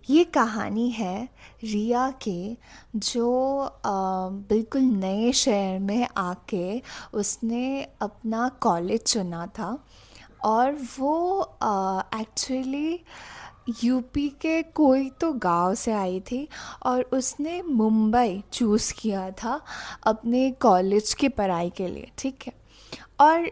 ये कहानी है रिया के जो बिल्कुल नए शहर में आके उसने अपना कॉलेज चुना था। और वो एक्चुअली यूपी के कोई तो गांव से आई थी और उसने मुंबई चूज़ किया था अपने कॉलेज की पढ़ाई के लिए, ठीक है। और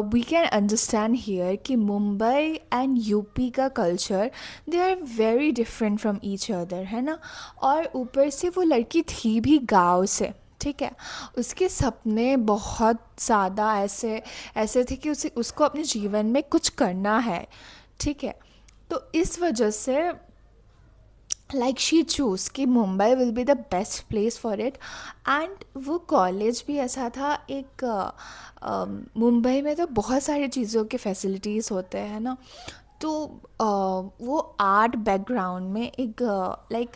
वी कैन अंडरस्टैंड हियर कि मुंबई एंड यूपी का culture they are very different from each other, है ना। और ऊपर से वो लड़की थी भी गांव से, ठीक है। उसके सपने बहुत ज़्यादा ऐसे ऐसे थे कि उसे उसको अपने जीवन में कुछ करना है, ठीक है। तो इस वजह से लाइक शी चूज़ कि Mumbai will be the best place for it. And वो कॉलेज भी ऐसा था, एक मुंबई में तो बहुत सारी चीज़ों के फैसिलिटीज़ होते हैं ना। तो वो आर्ट बैकग्राउंड में एक लाइक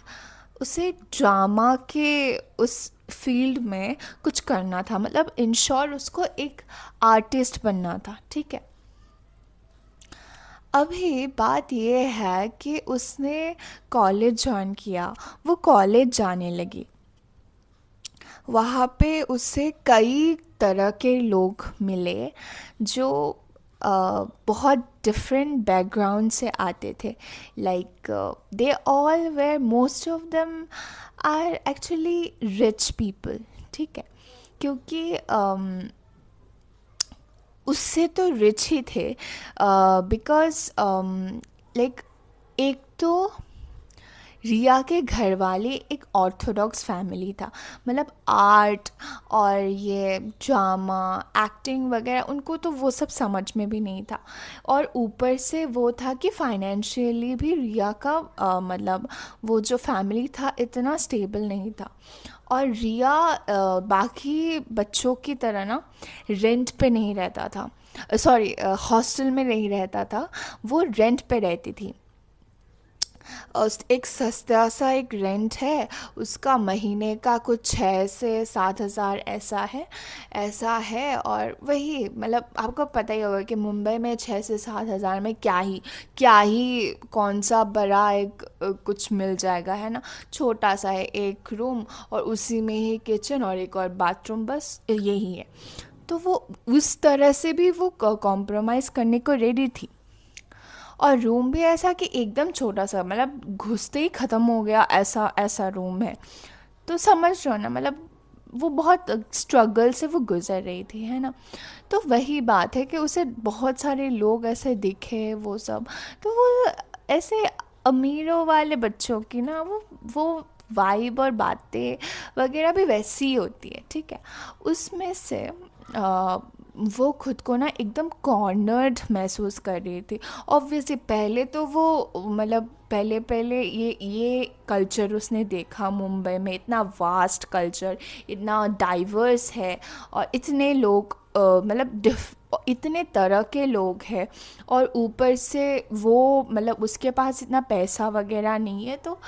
उसे ड्रामा के उस फील्ड में कुछ करना था, मतलब इन शॉर्ट उसको एक आर्टिस्ट बनना था, ठीक है। अभी बात ये है कि उसने कॉलेज ज्वाइन किया, वो कॉलेज जाने लगी। वहाँ पे उससे कई तरह के लोग मिले जो बहुत डिफरेंट बैकग्राउंड से आते थे। Like they all were, most of them are actually rich people, ठीक है। क्योंकि उससे तो रिच ही थे, बिकॉज लाइक एक तो रिया के घर वाले एक ऑर्थोडॉक्स फैमिली था। मतलब आर्ट और ये ड्रामा एक्टिंग वगैरह उनको तो वो सब समझ में भी नहीं था। और ऊपर से वो था कि फाइनेंशियली भी रिया का मतलब वो जो फैमिली था इतना स्टेबल नहीं था। और रिया बाकी बच्चों की तरह ना रेंट पे नहीं रहता था, सॉरी हॉस्टल में नहीं रहता था, वो रेंट पे रहती थी। एक सस्ता सा एक रेंट है उसका, महीने का कुछ 6 से 7 हज़ार ऐसा है। और वही मतलब आपको पता ही होगा कि मुंबई में 6 से 7 हज़ार में क्या ही कौन सा बड़ा एक कुछ मिल जाएगा, है ना। छोटा सा है एक रूम और उसी में ही किचन और एक और बाथरूम, बस यही है। तो वो उस तरह से भी वो कॉम्प्रोमाइज़ करने को रेडी थी। और रूम भी ऐसा कि एकदम छोटा सा, मतलब घुसते ही ख़त्म हो गया, ऐसा ऐसा रूम है। तो समझ रहे हो ना, मतलब वो बहुत स्ट्रगल से वो गुजर रही थी, है ना। तो वही बात है कि उसे बहुत सारे लोग ऐसे दिखे वो सब। तो वो ऐसे अमीरों वाले बच्चों की ना वो वाइब और बातें वगैरह भी वैसी ही होती है, ठीक है। उसमें से आ, वो खुद को ना एकदम कॉर्नर्ड महसूस कर रही थी। ऑब्वियसली पहले तो वो मतलब पहले पहले ये कल्चर उसने देखा मुंबई में, इतना वास्ट कल्चर, इतना डाइवर्स है और इतने लोग मतलब इतने तरह के लोग हैं। और ऊपर से वो मतलब उसके पास इतना पैसा वगैरह नहीं है, तो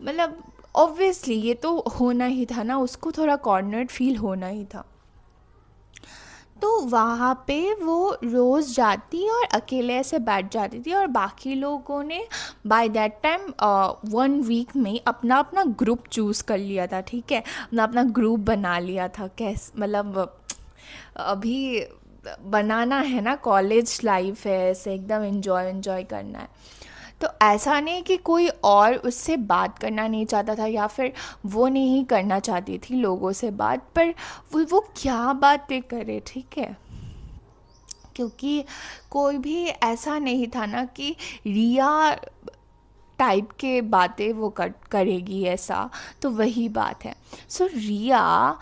मतलब ऑब्वियसली ये तो होना ही था ना, उसको थोड़ा कॉर्नर्ड फील होना ही था। तो वहाँ पे वो रोज़ जाती और अकेले ऐसे बैठ जाती थी, और बाकी लोगों ने बाय दैट टाइम 1 वीक में अपना अपना ग्रुप चूज़ कर लिया था, ठीक है। अपना अपना ग्रुप बना लिया था, कैस मतलब अभी बनाना है ना, कॉलेज लाइफ है, ऐसे एकदम एंजॉय एंजॉय करना है। तो ऐसा नहीं कि कोई और उससे बात करना नहीं चाहता था या फिर वो नहीं करना चाहती थी लोगों से बात, पर वो क्या बातें करे, ठीक है। क्योंकि कोई भी ऐसा नहीं था ना कि रिया टाइप के बातें वो करेगी ऐसा। तो वही बात है। सो रिया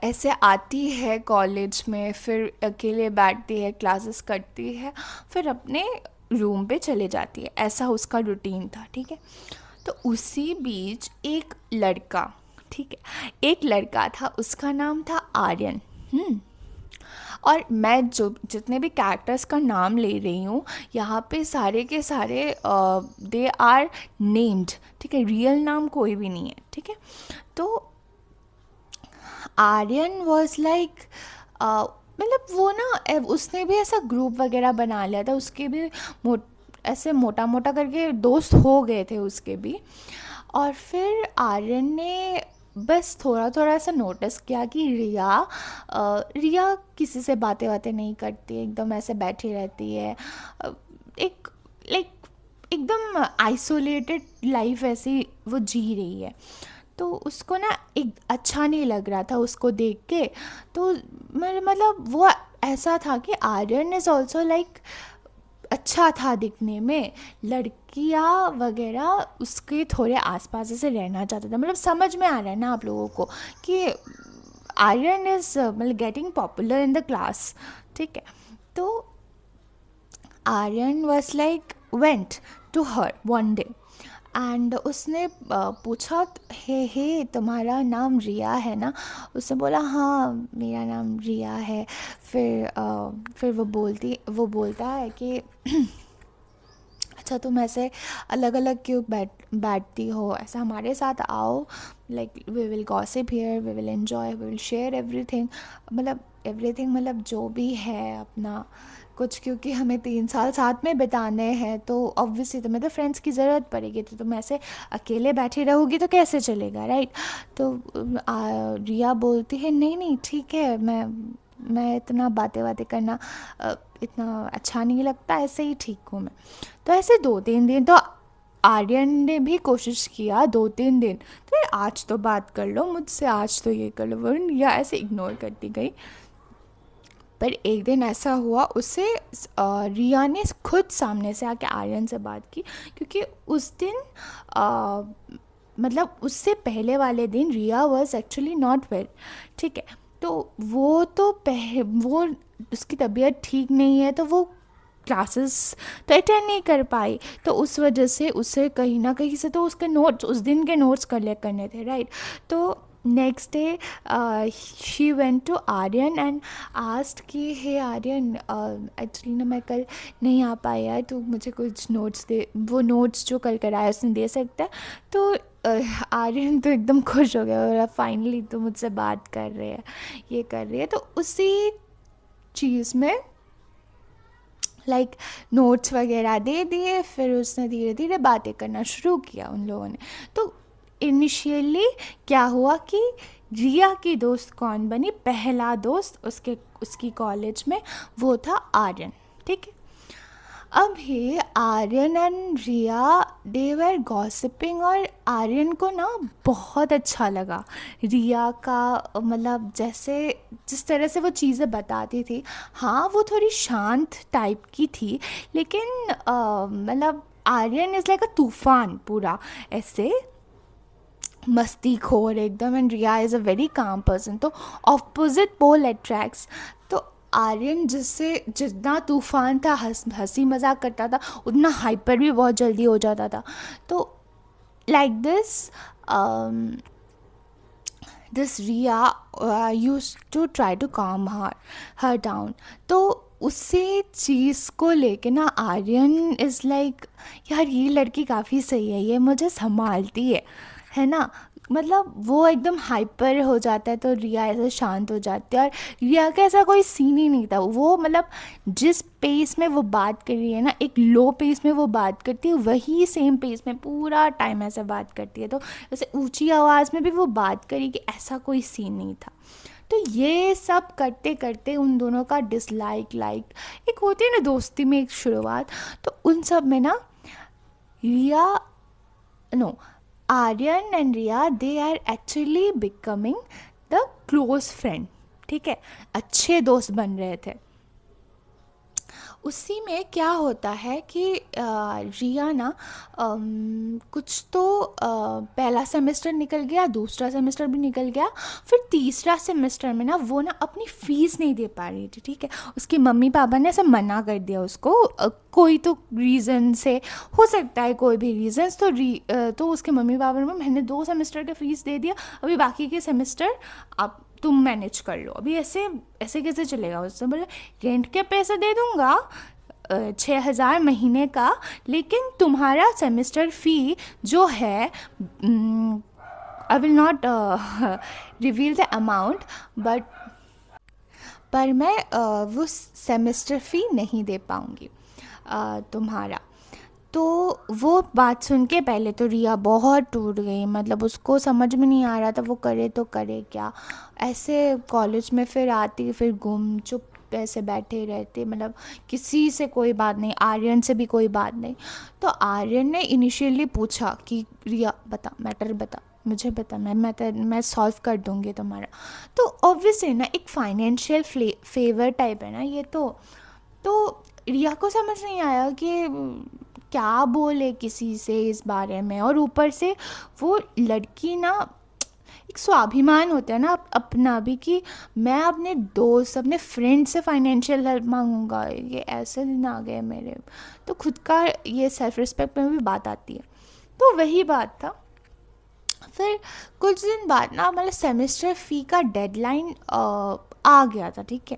ऐसे आती है कॉलेज में, फिर अकेले बैठती है, क्लासेस करती है, फिर अपने रूम पे चले जाती है, ऐसा उसका रूटीन था, ठीक है। तो उसी बीच एक लड़का, ठीक है, एक लड़का था, उसका नाम था आर्यन। और मैं जो जितने भी कैरेक्टर्स का नाम ले रही हूँ यहाँ पे सारे के सारे दे आर नेम्ड, ठीक है, रियल नाम कोई भी नहीं है, ठीक है। तो आर्यन वॉज लाइक मतलब वो ना उसने भी ऐसा ग्रुप वगैरह बना लिया था, उसके भी ऐसे मोटा मोटा करके दोस्त हो गए थे उसके भी। और फिर आर्यन ने बस थोड़ा थोड़ा ऐसा नोटिस किया कि रिया किसी से बातें बातें नहीं करती, एकदम ऐसे बैठी रहती है, एक लाइक एकदम आइसोलेटेड लाइफ ऐसी वो जी रही है। तो उसको ना एक अच्छा नहीं लग रहा था उसको देख के। तो मतलब वो ऐसा था कि आर्यन इज़ ऑल्सो लाइक अच्छा था दिखने में, लड़कियां वगैरह उसके थोड़े आसपास ऐसे रहना चाहता था। मतलब समझ में आ रहा है ना आप लोगों को कि आर्यन इज़ मतलब getting popular in the class, ठीक है। तो Aryan was like went to her one day and उसने पूछा, हे तुम्हारा नाम रिया है ना? उसने बोला हाँ मेरा नाम रिया है। फिर वो बोलता है कि अच्छा तुम ऐसे अलग अलग क्यों बैठती हो, ऐसा हमारे साथ आओ, like we will gossip here, we will enjoy, we will share everything. मतलब एवरीथिंग मतलब जो भी है अपना कुछ, क्योंकि हमें 3 साल साथ में बिताने हैं तो ऑब्वियसली तुम्हें तो फ्रेंड्स की ज़रूरत पड़ेगी। तो तुम ऐसे अकेले बैठी रहोगी तो कैसे चलेगा, राइट? तो रिया बोलती है नहीं नहीं ठीक है, मैं इतना बातें बातें करना इतना अच्छा नहीं लगता, ऐसे ही ठीक हूँ मैं। तो ऐसे 2-3 दिन तो आर्यन ने भी कोशिश किया, 2-3 दिन तो यार आज तो बात कर लो मुझसे, आज तो ये कर लो, वरुण या ऐसे इग्नोर करती गई। पर एक दिन ऐसा हुआ उससे रिया ने खुद सामने से आके आर्यन से बात की, क्योंकि उस दिन अ, मतलब उससे पहले वाले दिन रिया वॉज एक्चुअली नॉट वेल, ठीक है। तो वो उसकी तबीयत ठीक नहीं है तो वो क्लासेस तो अटेंड नहीं कर पाई। तो उस वजह से उसे कहीं ना कहीं से तो उसके नोट्स, उस दिन के नोट्स कलेक्ट करने थे, राइट? तो next day she went to Aryan and asked कि हे आर्यन एक्चुअली ना मैं कल नहीं आ पाई यार, तो मुझे कुछ नोट्स दे, वो नोट्स जो कल कराया उसने दे सकता है। तो आर्यन तो एकदम खुश हो गया, बोला फाइनली तो मुझसे बात कर रहे हैं, ये कर रही है। तो उसी चीज़ में लाइक नोट्स वगैरह दे दिए, फिर उसने धीरे धीरे बातें करना शुरू किया उन लोगों ने। तो इनिशियली क्या हुआ कि रिया की दोस्त कौन बनी, पहला दोस्त उसकी कॉलेज में, वो था आर्यन, ठीक है। अभी Aryan and Riya they were gossiping और आर्यन को ना बहुत अच्छा लगा रिया का, मतलब जैसे जिस तरह से वो चीज़ें बताती थी। हाँ वो थोड़ी शांत टाइप की थी, लेकिन मतलब आर्यन इज़ लाइक अ तूफान पूरा ऐसे मस्ती खोर एकदम, and Riya is a very calm person. तो ऑपोजिट पोल अट्रैक्ट्स। तो आर्यन जिससे जितना तूफान था, हंसी मजाक करता था, उतना हाइपर भी बहुत जल्दी हो जाता था। तो like this Riya used to try to calm her down. तो उसी चीज़ को लेके ना आर्यन इज़ लाइक यार ये लड़की काफ़ी सही है, ये मुझे संभालती है ना? मतलब वो एकदम हाइपर हो जाता है तो रिया ऐसे शांत हो जाती है। और रिया का ऐसा कोई सीन ही नहीं था, वो मतलब जिस पेस में वो बात कर रही है ना, एक लो पेस में वो बात करती है, वही सेम पेस में पूरा टाइम ऐसे बात करती है। तो ऐसे ऊंची आवाज़ में भी वो बात करी कि ऐसा कोई सीन नहीं था। तो ये सब करते करते उन दोनों का डिसलाइक, लाइक एक होती है ना दोस्ती में एक शुरुआत, तो उन सब में ना Riya, no, Aryan and Riya they are actually becoming the close friend, ठीक है, अच्छे दोस्त बन रहे थे। उसी में क्या होता है कि रिया ना कुछ तो पहला सेमेस्टर निकल गया, दूसरा सेमेस्टर भी निकल गया, फिर तीसरा सेमेस्टर में ना वो ना अपनी फ़ीस नहीं दे पा रही थी, ठीक है। उसके मम्मी पापा ने ऐसे मना कर दिया उसको, कोई तो रीज़न से, हो सकता है कोई भी रीज़न्स। तो उसके मम्मी पापा ने, मैंने 2 सेमेस्टर का फ़ीस दे दिया, अभी बाकी के सेमेस्टर आप तुम मैनेज कर लो, अभी ऐसे ऐसे कैसे चलेगा? उससे बोले रेंट के पैसे दे दूंगा 6,000 महीने का, लेकिन तुम्हारा सेमेस्टर फ़ी जो है, I will not reveal the amount, but पर मैं वो सेमेस्टर फ़ी नहीं दे पाऊँगी तुम्हारा। तो वो बात सुन के पहले तो रिया बहुत टूट गई, मतलब उसको समझ में नहीं आ रहा था वो करे तो करे क्या। ऐसे कॉलेज में फिर आती, फिर गुम चुप ऐसे बैठे रहते, मतलब किसी से कोई बात नहीं, आर्यन से भी कोई बात नहीं। तो आर्यन ने इनिशियली पूछा कि रिया बता, मैटर बता, मुझे बता, मैं सॉल्व कर दूंगी तुम्हारा। तो ऑब्वियसली ना एक फाइनेंशियल फेवर टाइप है ना ये। तो रिया को समझ नहीं आया कि क्या बोले किसी से इस बारे में। और ऊपर से वो लड़की ना, एक स्वाभिमान होता है ना अपना भी, कि मैं अपने दोस्त अपने फ्रेंड से फाइनेंशियल हेल्प मांगूंगा, ये ऐसे दिन आ गए मेरे। तो खुद का ये सेल्फ रिस्पेक्ट में भी बात आती है। तो वही बात था। फिर कुछ दिन बाद ना, मतलब सेमेस्टर फ़ी का डेडलाइन आ गया था, ठीक है।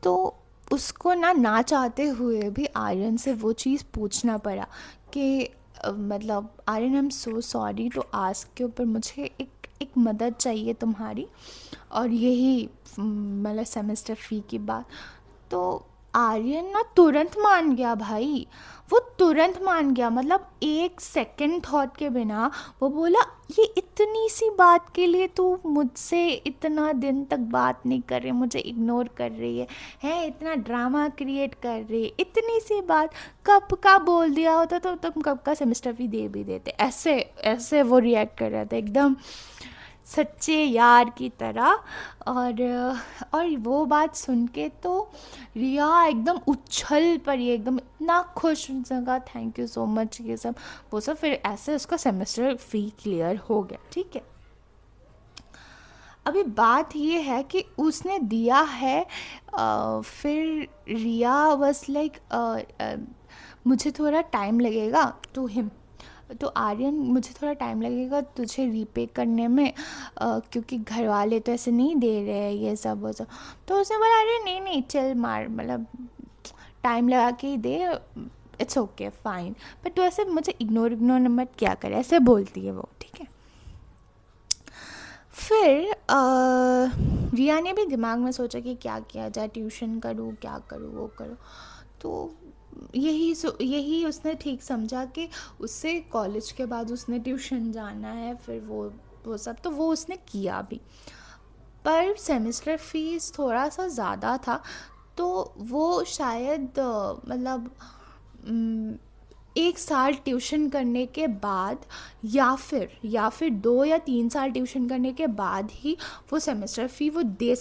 तो उसको ना चाहते हुए भी आर्यन से वो चीज़ पूछना पड़ा कि मतलब Aryan, I am so sorry to ask you, पर मुझे एक मदद चाहिए तुम्हारी, और यही मतलब सेमेस्टर फ़ी की बात। तो आर्यन ना तुरंत मान गया भाई, वो तुरंत मान गया, मतलब एक सेकंड थॉट के बिना। वो बोला ये इतनी सी बात के लिए तू मुझसे इतना दिन तक बात नहीं कर रही, मुझे इग्नोर कर रही है इतना ड्रामा क्रिएट कर रही है, इतनी सी बात, कब का बोल दिया होता तो तुम कब का सेमेस्टर फी दे भी देते। ऐसे ऐसे वो रिएक्ट कर रहा था एकदम सच्चे यार की तरह। और वो बात सुन के तो रिया एकदम उछल पड़ी, एकदम इतना खुश, उनसे कहा थैंक यू सो मच ये सब वो सब। फिर ऐसे उसका सेमेस्टर फ़ी क्लियर हो गया, ठीक है। अभी बात ये है कि उसने दिया है। फिर रिया बस लाइक मुझे थोड़ा टाइम लगेगा टू हिम, तो आर्यन मुझे थोड़ा टाइम लगेगा तुझे रीपे करने में, क्योंकि घर वाले तो ऐसे नहीं दे रहे हैं ये सब वो सब। तो उसने बोला अरे नहीं नहीं चल मार, मतलब टाइम लगा के ही दे, इट्स ओके फाइन, पर तू ऐसे मुझे इग्नोर इग्नोर मत क्या करे, ऐसे बोलती है वो, ठीक है। फिर रिया ने भी दिमाग में सोचा कि क्या किया जाए, ट्यूशन करूँ क्या करूँ वो करूँ। तो यही उसने ठीक समझा कि उससे कॉलेज के बाद उसने ट्यूशन जाना है, फिर वो सब तो वो उसने किया भी। पर सेमेस्टर फीस थोड़ा सा ज़्यादा था, तो वो शायद मतलब एक साल ट्यूशन करने के बाद, या फिर 2 या 3 साल ट्यूशन करने के बाद ही वो सेमेस्टर फ़ी वो दे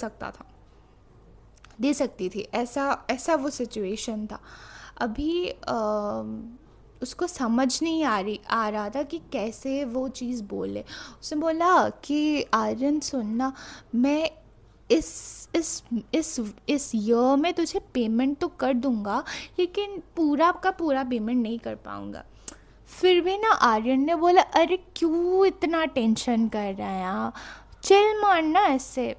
सकती थी, ऐसा ऐसा वो सिचुएशन था। अभी उसको समझ नहीं आ रहा था कि कैसे वो चीज़ बोले। उसने बोला कि आर्यन सुनना, मैं इस इस इस ईयर में तुझे पेमेंट तो कर दूंगा, लेकिन पूरा का पूरा पेमेंट नहीं कर पाऊंगा। फिर भी ना आर्यन ने बोला अरे क्यों इतना टेंशन कर रहा है यार, चिल मारना ऐसे,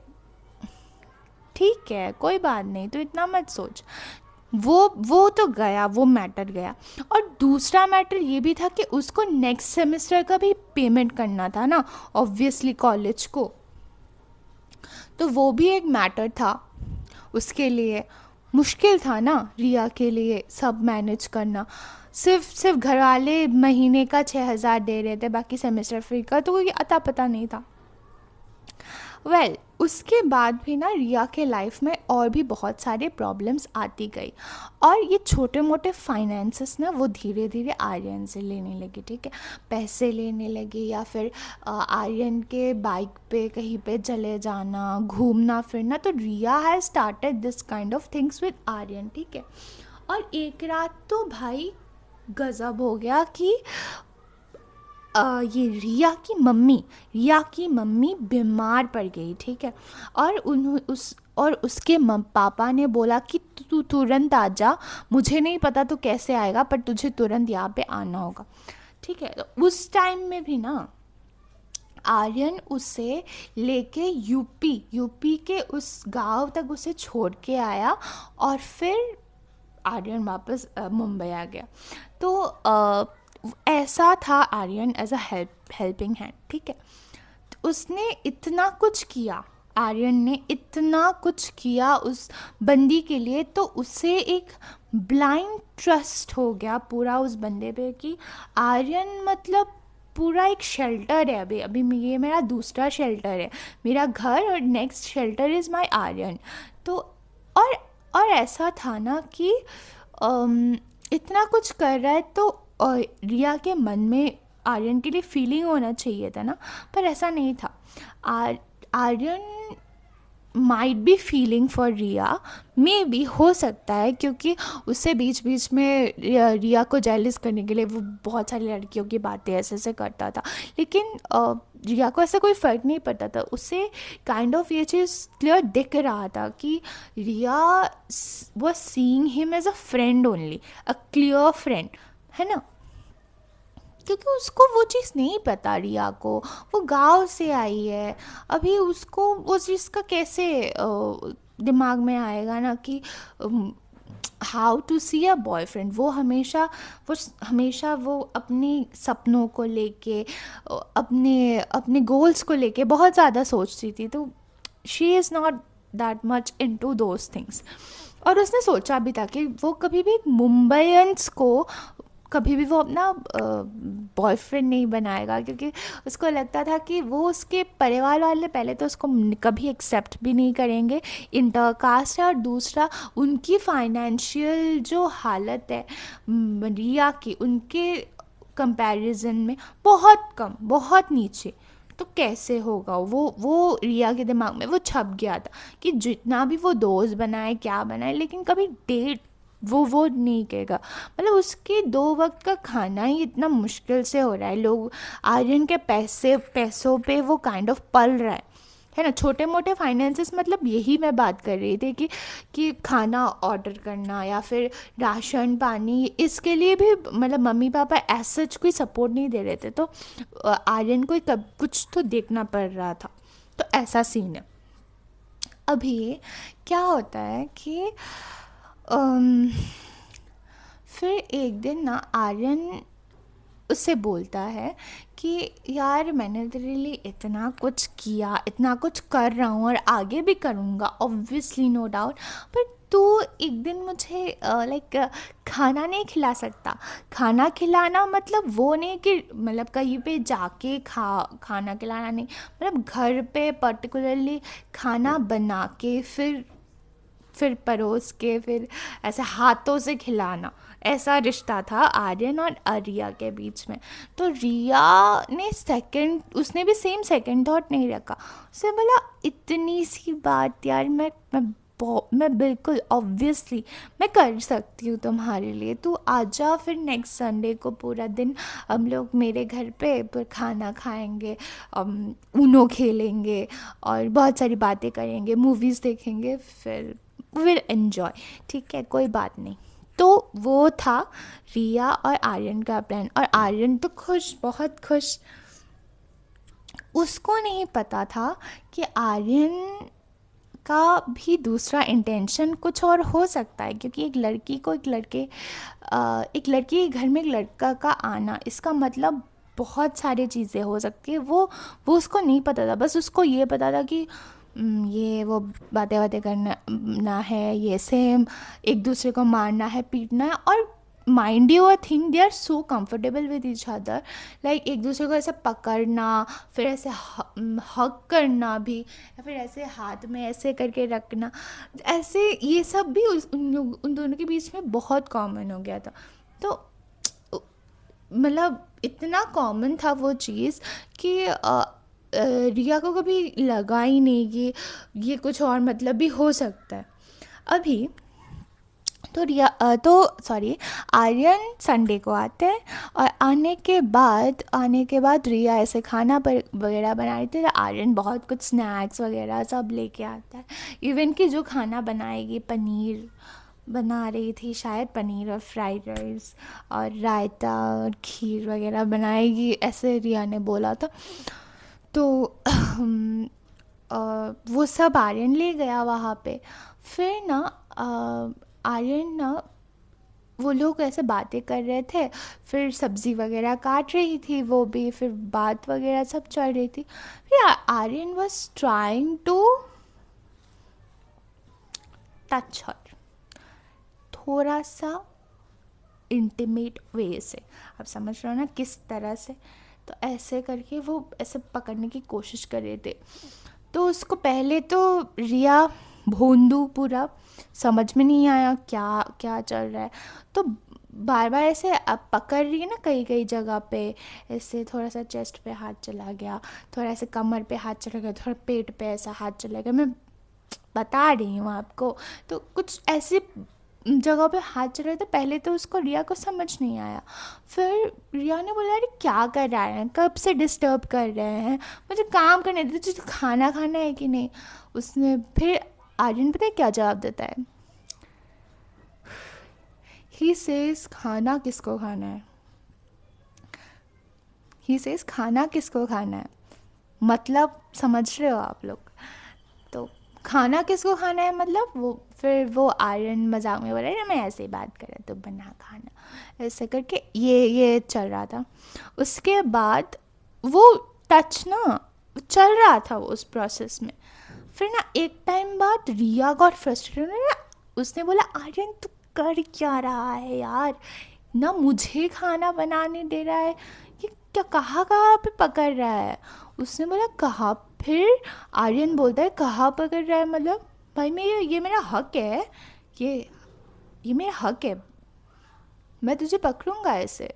ठीक है कोई बात नहीं, तो इतना मत सोच। वो तो गया, वो मैटर गया। और दूसरा मैटर ये भी था कि उसको नेक्स्ट सेमेस्टर का भी पेमेंट करना था ना, ऑब्वियसली कॉलेज को। तो वो भी एक मैटर था उसके लिए। मुश्किल था ना रिया के लिए सब मैनेज करना। सिर्फ घर वाले महीने का 6,000 दे रहे थे, बाकी सेमेस्टर फी का तो कोई अता पता नहीं था। उसके बाद भी ना रिया के लाइफ में और भी बहुत सारे प्रॉब्लम्स आती गई, और ये छोटे मोटे फाइनेंसेस ना वो धीरे धीरे आर्यन से लेने लगी, ठीक है। पैसे लेने लगी, या फिर आर्यन के बाइक पे कहीं पे चले जाना, घूमना फिरना। तो Riya has started this kind of things with Aryan, ठीक है। और एक रात तो भाई गज़ब हो गया कि ये रिया की मम्मी बीमार पड़ गई, ठीक है। और उसके पापा ने बोला कि तू तुरंत आ जा, मुझे नहीं पता तू कैसे आएगा, पर तुझे तुरंत यहाँ पे आना होगा, ठीक है। तो उस टाइम में भी ना आर्यन उसे लेके यूपी के उस गांव तक उसे छोड़ के आया, और फिर आर्यन वापस मुंबई आ गया। तो ऐसा था Aryan as a helping hand, ठीक है। तो उसने इतना कुछ किया, आर्यन ने इतना कुछ किया उस बंदी के लिए, तो उसे एक ब्लाइंड ट्रस्ट हो गया पूरा उस बंदे पे कि आर्यन मतलब पूरा एक शेल्टर है। अभी अभी ये मेरा दूसरा शेल्टर है, मेरा घर, और next shelter is my Aryan. तो और और ऐसा था ना कि इतना कुछ कर रहा है तो रिया के मन में आर्यन के लिए फीलिंग होना चाहिए था ना, पर ऐसा नहीं था। Or Aryan might be feeling for Riya, maybe, हो सकता है, क्योंकि उससे बीच बीच में रिया को जेलिस करने के लिए वो बहुत सारी लड़कियों की बातें ऐसे ऐसे करता था। लेकिन रिया को ऐसा कोई फ़र्क नहीं पड़ता था, उससे काइंड ऑफ ये चीज़ क्लियर दिख रहा था कि रिया वो seeing him as a friend only, a clear friend, है ना। क्योंकि उसको वो चीज़ नहीं पता, रिया को, वो गांव से आई है, अभी उसको वो चीज़ का कैसे दिमाग में आएगा ना कि how to see a boyfriend. वो हमेशा वो अपने सपनों को लेके, अपने अपने गोल्स को लेके बहुत ज़्यादा सोचती थी, तो she is not that much into those things. और उसने सोचा भी था कि वो कभी भी मुंबईयंस को कभी भी वो अपना बॉयफ्रेंड नहीं बनाएगा, क्योंकि उसको लगता था कि वो उसके परिवार वाले पहले तो उसको कभी एक्सेप्ट भी नहीं करेंगे, इंटरकास्ट है, और दूसरा उनकी फाइनेंशियल जो हालत है रिया की, उनके कंपैरिजन में बहुत कम, बहुत नीचे। तो कैसे होगा वो रिया के दिमाग में वो छप गया था कि जितना भी वो दोस्त बनाए क्या बनाए, लेकिन कभी डेट वो नहीं कहेगा। मतलब उसके 2 वक्त का खाना ही इतना मुश्किल से हो रहा है, लोग आर्यन के पैसों पे वो काइंड ऑफ पल रहा है ना। छोटे मोटे फाइनेंसेस, मतलब यही मैं बात कर रही थी कि खाना ऑर्डर करना या फिर राशन पानी, इसके लिए भी मतलब मम्मी पापा ऐसा कोई सपोर्ट नहीं दे रहे थे, तो आर्यन को कुछ तो देखना पड़ रहा था। तो ऐसा सीन है। अभी क्या होता है कि अम, फिर एक दिन ना आर्यन उससे बोलता है कि यार मैंने तेरे लिए इतना कुछ किया, इतना कुछ कर रहा हूँ और आगे भी करूँगा, ऑब्वियसली, नो डाउट, पर तू एक दिन मुझे लाइक खाना नहीं खिला सकता। खाना खिलाना मतलब वो नहीं कि मतलब कहीं पे जाके खाना खिलाना नहीं, मतलब घर पे पर्टिकुलरली खाना बना के फिर परोस के फिर ऐसे हाथों से खिलाना। ऐसा रिश्ता था आर्यन और रिया के बीच में। तो रिया ने उसने भी सेम सेकंड थॉट नहीं रखा। उसने बोला इतनी सी बात यार, मैं बिल्कुल ऑब्वियसली मैं कर सकती हूँ तुम्हारे लिए, तू आजा फिर नेक्स्ट संडे को पूरा दिन हम लोग मेरे घर पे खाना खाएंगे, ऊनो खेलेंगे और बहुत सारी बातें करेंगे, मूवीज़ देखेंगे, फिर विल एन्जॉय। ठीक है, कोई बात नहीं। तो वो था रिया और आर्यन का प्लान, और आर्यन तो खुश, बहुत खुश। उसको नहीं पता था कि आर्यन का भी दूसरा इंटेंशन कुछ और हो सकता है, क्योंकि एक लड़की के घर में एक लड़का का आना, इसका मतलब बहुत सारी चीज़ें हो सकती है। वो उसको नहीं पता था, बस उसको ये पता था कि ये वो बातें बातें करना ना है, ये सेम एक दूसरे को मारना है, पीटना है, और mind you a thing they are so comfortable with each other, like एक दूसरे को ऐसे पकड़ना, फिर ऐसे हक करना भी, या फिर ऐसे हाथ में ऐसे करके रखना, ऐसे ये सब भी उन दोनों के बीच में बहुत कॉमन हो गया था। तो मतलब इतना कॉमन था वो चीज़ कि रिया को कभी लगा ही नहीं कि ये कुछ और मतलब भी हो सकता है। अभी तो सॉरी, आर्यन संडे को आते हैं, और आने के बाद रिया ऐसे खाना पर वगैरह बना रही थी, तो आर्यन बहुत कुछ स्नैक्स वगैरह सब लेके आता है। इवन कि जो खाना बनाएगी, पनीर बना रही थी शायद, पनीर और फ्राइड राइस और रायता और खीर वगैरह बनाएगी, ऐसे रिया ने बोला था। तो वो सब आर्यन ले गया वहाँ पे। फिर ना आर्यन ना, वो लोग ऐसे बातें कर रहे थे, फिर सब्ज़ी वगैरह काट रही थी वो भी, फिर बात वगैरह सब चल रही थी। फिर Aryan was trying to touch her, थोड़ा सा इंटीमेट वे से, आप समझ रहे हो ना किस तरह से, तो ऐसे करके वो ऐसे पकड़ने की कोशिश कर रहे थे। तो उसको पहले तो रिया भोंदू पूरा, समझ में नहीं आया क्या क्या चल रहा है। तो बार बार ऐसे अब पकड़ रही है ना कई कई जगह पे, ऐसे थोड़ा सा चेस्ट पे हाथ चला गया, थोड़ा ऐसे कमर पे हाथ चला गया, थोड़ा पेट पे ऐसा हाथ चला गया, मैं बता रही हूँ आपको। तो कुछ ऐसी जगह पे हाथ चल रहे थे। पहले तो उसको रिया को समझ नहीं आया, फिर रिया ने बोला अरे क्या कर रहा है, कब से डिस्टर्ब कर रहे हैं, मुझे काम करने दे, तुझे खाना खाना है कि नहीं। उसने फिर आर्यन पता है क्या जवाब देता है, ही सेज खाना किसको खाना है, ही सेज खाना किसको खाना है, मतलब समझ रहे हो आप लोग। तो खाना किसको खाना है मतलब, वो फिर वो आर्यन मजाक में बोला मैं ऐसे ही बात कर रहा तो बना खाना, ऐसे करके ये चल रहा था। उसके बाद वो टच ना चल रहा था वो उस प्रोसेस में। फिर ना एक टाइम बाद रिया गॉट फ्रस्ट्रेटेड ना, उसने बोला आर्यन तू कर क्या रहा है यार, ना मुझे खाना बनाने दे रहा है, ये क्या कहाँ कहाँ पे पकड़ रहा है। उसने बोला कहाँ, फिर आर्यन बोलता है कहाँ पकड़ रहा है मतलब, भाई मैं ये मेरा हक है, ये ये मेरा हक है, मैं तुझे पकड़ूंगा ऐसे।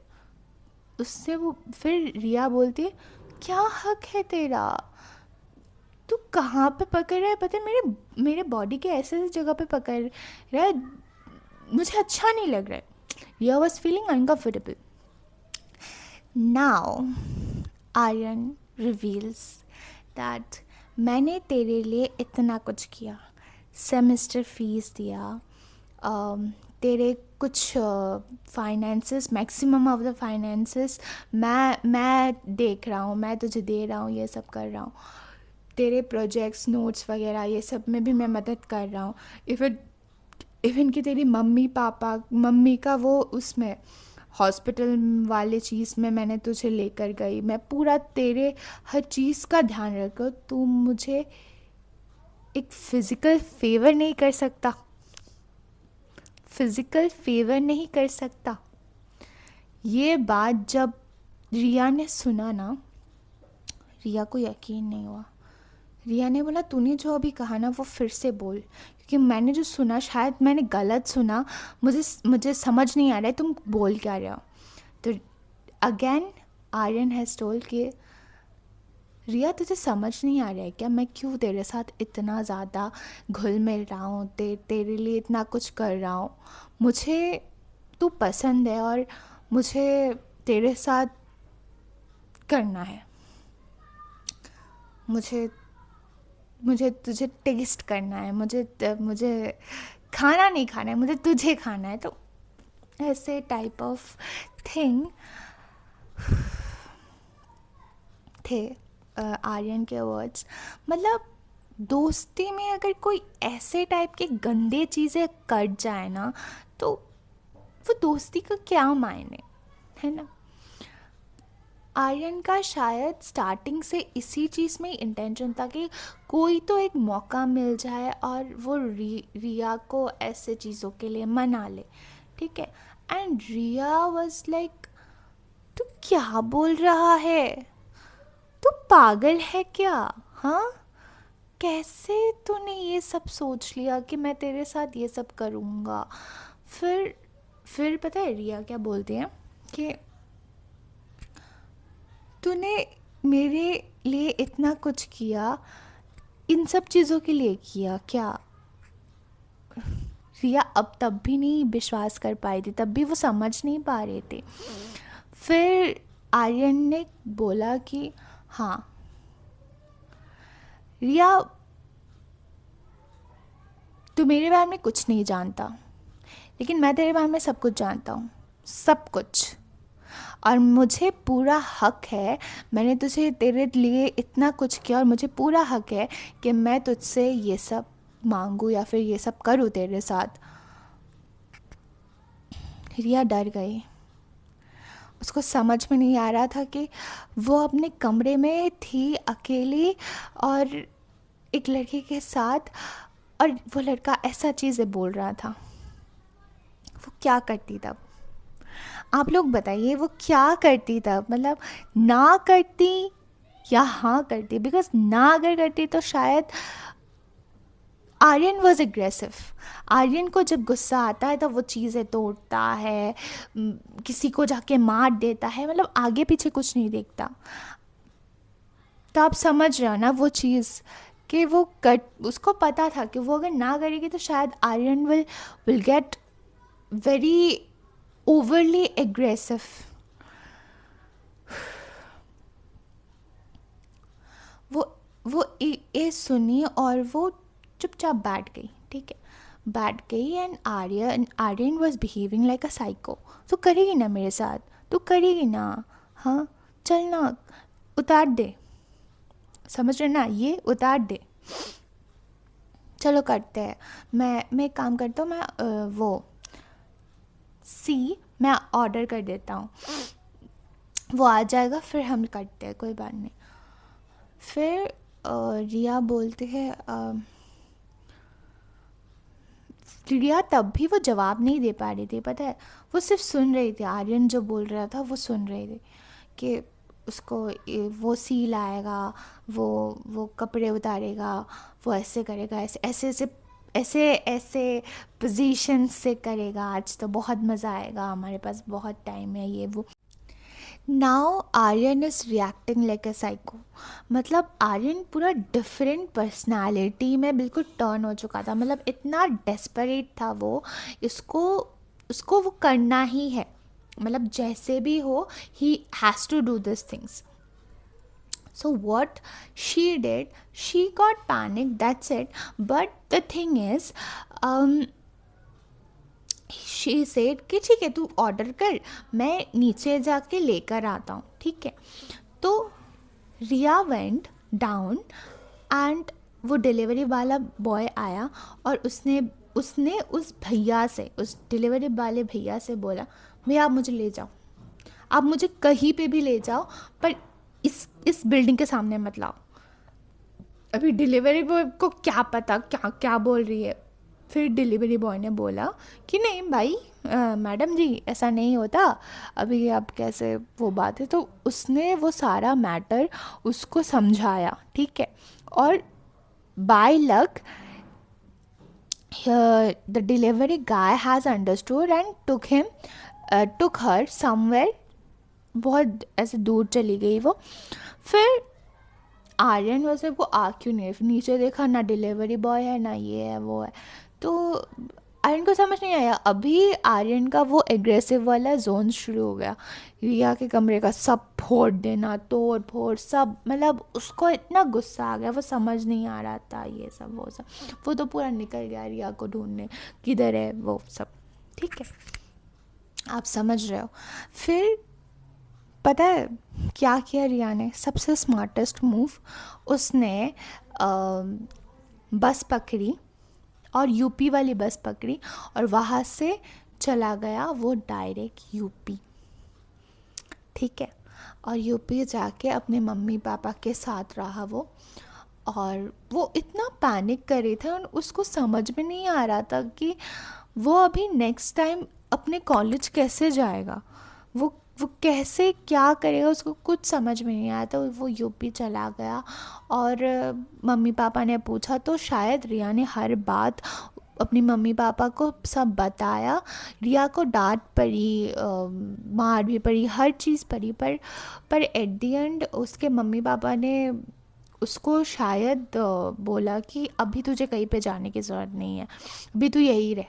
उससे वो फिर रिया बोलती है क्या हक है तेरा, तू कहाँ पे पकड़ रहा है, पता है मेरे मेरे बॉडी के ऐसे ऐसे जगह पे पकड़ रहा है, मुझे अच्छा नहीं लग रहा है। Riya was feeling uncomfortable. Now Aryan reveals that मैंने तेरे लिए इतना कुछ किया, सेमेस्टर फीस दिया, तेरे कुछ finances, maximum of the finances मैं देख रहा हूँ, मैं तुझे दे रहा हूँ, ये सब कर रहा हूँ, तेरे प्रोजेक्ट्स नोट्स वगैरह ये सब में भी मैं मदद कर रहा हूँ। इवन इवन कि तेरी मम्मी पापा, मम्मी का वो उसमें हॉस्पिटल वाले चीज़ में मैंने तुझे लेकर गई, मैं पूरा तेरे हर चीज़ का ध्यान रखो, तू मुझे एक फ़िज़िकल फेवर नहीं कर सकता, फिज़िकल फेवर नहीं कर सकता। ये बात जब रिया ने सुना ना, रिया को यकीन नहीं हुआ। रिया ने बोला तूने जो अभी कहा ना वो फिर से बोल, क्योंकि मैंने जो सुना शायद मैंने गलत सुना, मुझे मुझे समझ नहीं आ रहा है तुम बोल क्या रहे हो। तो अगेन आर्यन हैज़ टोल्ड कि रिया तुझे समझ नहीं आ रहा है क्या, मैं क्यों तेरे साथ इतना ज़्यादा घुल मिल रहा हूँ, तेरे लिए इतना कुछ कर रहा हूँ, मुझे तू पसंद है और मुझे तेरे साथ करना है, मुझे मुझे तुझे टेस्ट करना है, मुझे खाना नहीं खाना है, मुझे तुझे खाना है। तो ऐसे टाइप ऑफ थिंग थे आर्यन के वर्ड्स। मतलब दोस्ती में अगर कोई ऐसे टाइप के गंदे चीज़ें कर जाए ना, तो वो दोस्ती का क्या मायने, है ना। आर्यन का शायद स्टार्टिंग से इसी चीज़ में इंटेंशन था कि कोई तो एक मौका मिल जाए और वो रिया को ऐसे चीज़ों के लिए मना ले, ठीक है। एंड रिया वाज लाइक तू क्या बोल रहा है, तू पागल है क्या, हाँ, कैसे तूने ये सब सोच लिया कि मैं तेरे साथ ये सब करूँगा। फिर पता है रिया क्या बोलती है कि तूने मेरे लिए इतना कुछ किया, इन सब चीज़ों के लिए किया क्या। रिया अब तब भी नहीं विश्वास कर पाई थी, तब भी वो समझ नहीं पा रहे थे। फिर आर्यन ने बोला कि हाँ रिया, तू मेरे बारे में कुछ नहीं जानता, लेकिन मैं तेरे बारे में सब कुछ जानता हूँ, सब कुछ, और मुझे पूरा हक है, मैंने तुझे तेरे लिए इतना कुछ किया और मुझे पूरा हक है कि मैं तुझसे ये सब मांगूँ या फिर ये सब करूँ तेरे साथ। रिया डर गई, उसको समझ में नहीं आ रहा था कि वो अपने कमरे में थी अकेली और एक लड़के के साथ, और वो लड़का ऐसा चीज़ें बोल रहा था। क्या करती तब? आप लोग बताइए वो क्या करती तब, मतलब ना करती या हाँ करती? बिकॉज ना अगर करती तो शायद आर्यन वॉज एग्रेसिव। आर्यन को जब गुस्सा आता है तो वो चीज़ें तोड़ता है, किसी को जाके मार देता है, मतलब आगे पीछे कुछ नहीं देखता। तो आप समझ रहे हो ना वो चीज़, कि वो कट उसको पता था कि वो अगर ना करेगी तो शायद Aryan will get very overly aggressive. वो ये सुनी और वो चुपचाप बैठ गई, ठीक है, बैठ गई। And Aryan was behaving like a psycho. तो करेगी ना मेरे साथ, तो करेगी ना, हाँ, चल ना, उतार दे, समझ रहे ना, ये उतार दे, चलो करते हैं। मैं एक काम करता हूँ, मैं वो मैं ऑर्डर कर देता हूँ, वो आ जाएगा, फिर हम करते हैं, कोई बात नहीं। फिर रिया बोलती है, रिया तब भी वो जवाब नहीं दे पा रही थी, पता है, वो सिर्फ सुन रही थी, आर्यन जो बोल रहा था वो सुन रही थी, कि उसको वो सी लाएगा, वो कपड़े उतारेगा, वो ऐसे करेगा, ऐसे ऐसे ऐसे ऐसे ऐसे पोजीशन से करेगा, आज तो बहुत मज़ा आएगा, हमारे पास बहुत टाइम है, ये वो। Now Aryan is reacting like a psycho. मतलब आर्यन पूरा डिफरेंट पर्सनालिटी में बिल्कुल टर्न हो चुका था, मतलब इतना डेस्परेट था वो, इसको उसको वो करना ही है, मतलब जैसे भी हो, he has to do this things. So what she did, she got panicked, that's it. But the thing is, um, she said कि ठीक है तू ऑर्डर कर, मैं नीचे जाके लेकर आता हूँ, ठीक है। तो रिया वेंट डाउन एंड वो डिलीवरी वाला बॉय आया और उसने उसने उस भैया से, उस डिलीवरी वाले भैया से बोला, भैया आप मुझे ले जाओ, आप मुझे कहीं पे भी ले जाओ, पर इस बिल्डिंग के सामने मत लाओ। अभी डिलीवरी बॉय को क्या पता क्या क्या बोल रही है। फिर डिलीवरी बॉय ने बोला कि नहीं भाई, मैडम जी ऐसा नहीं होता, अभी आप कैसे वो बात है। तो उसने वो सारा मैटर उसको समझाया, ठीक है। और by luck the delivery guy has understood and took her somewhere, बहुत ऐसे दूर चली गई वो। फिर आर्यन वैसे वो आ क्यों नहीं, फिर नीचे देखा ना डिलीवरी बॉय है ना ये है वो है, तो आर्यन को समझ नहीं आया। अभी आर्यन का वो एग्रेसिव वाला जोन शुरू हो गया, रिया के कमरे का सब फोड़ देना, तोड़ फोड़ सब, मतलब उसको इतना गुस्सा आ गया, वो समझ नहीं आ रहा था ये सब वो सब, वो तो पूरा निकल गया रिया को ढूंढने, किधर है वो सब, ठीक है, आप समझ रहे हो। फिर पता है क्या किया रिया ने, सबसे स्मार्टेस्ट मूव, उसने बस पकड़ी और यूपी वाली बस पकड़ी और वहाँ से चला गया वो डायरेक्ट यूपी, ठीक है। और यूपी जाके अपने मम्मी पापा के साथ रहा वो, और वो इतना पैनिक कर रहे थे और उसको समझ में नहीं आ रहा था कि वो अभी नेक्स्ट टाइम अपने कॉलेज कैसे जाएगा, वो कैसे क्या करेगा, उसको कुछ समझ में नहीं आया। तो वो यूपी चला गया और मम्मी पापा ने पूछा तो शायद रिया ने हर बात अपनी मम्मी पापा को सब बताया। रिया को डांट पड़ी, मार भी पड़ी, हर चीज़ पड़ी, पर एट द एंड उसके मम्मी पापा ने उसको शायद बोला कि अभी तुझे कहीं पे जाने की ज़रूरत नहीं है, अभी तू यही रह,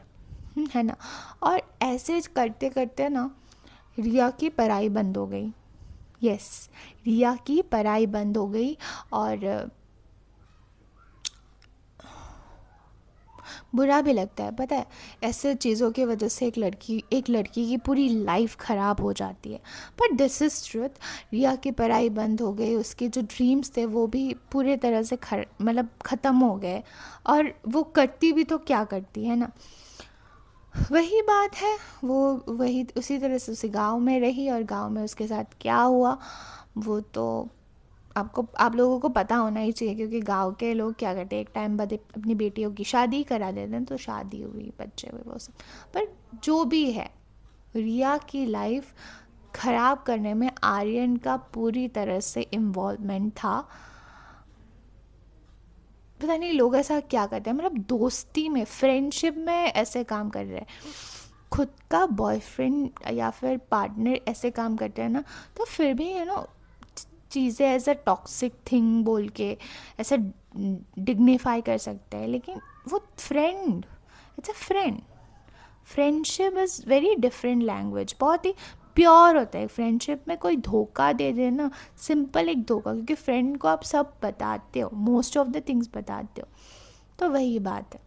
है ना। और ऐसे करते करते ना रिया की पढ़ाई बंद हो गई। यस, रिया की पढ़ाई बंद हो गई। और बुरा भी लगता है, पता है, ऐसे चीज़ों की वजह से एक लड़की की पूरी लाइफ ख़राब हो जाती है। पर दिस इज़ ट्रुथ, रिया की पढ़ाई बंद हो गई, उसके जो ड्रीम्स थे वो भी पूरे तरह से मतलब ख़त्म हो गए। और वो करती भी तो क्या करती है ना, वही बात है, वो वही उसी तरह से उसी गांव में रही, और गांव में उसके साथ क्या हुआ वो तो आपको आप लोगों को पता होना ही चाहिए, क्योंकि गांव के लोग क्या करते हैं, एक टाइम बाद अपनी बेटियों की शादी करा देते हैं, तो शादी हुई, बच्चे हुए, वो सब। पर जो भी है, रिया की लाइफ ख़राब करने में आर्यन का पूरी तरह से इन्वॉल्वमेंट था। पता नहीं लोग ऐसा क्या करते हैं, मतलब दोस्ती में, फ्रेंडशिप में ऐसे काम कर रहे हैं, खुद का बॉयफ्रेंड या फिर पार्टनर ऐसे काम करते हैं ना, तो फिर भी चीज़ें एज अ टॉक्सिक थिंग बोल के ऐसे डिग्निफाई कर सकते हैं, लेकिन वो friend, it's a friend. Friendship is very different language, बहुत ही प्योर होता है फ्रेंडशिप में। कोई धोखा दे दे ना, सिंपल एक धोखा, क्योंकि फ्रेंड को आप सब बताते हो, मोस्ट ऑफ द थिंग्स बताते हो, तो वही बात है।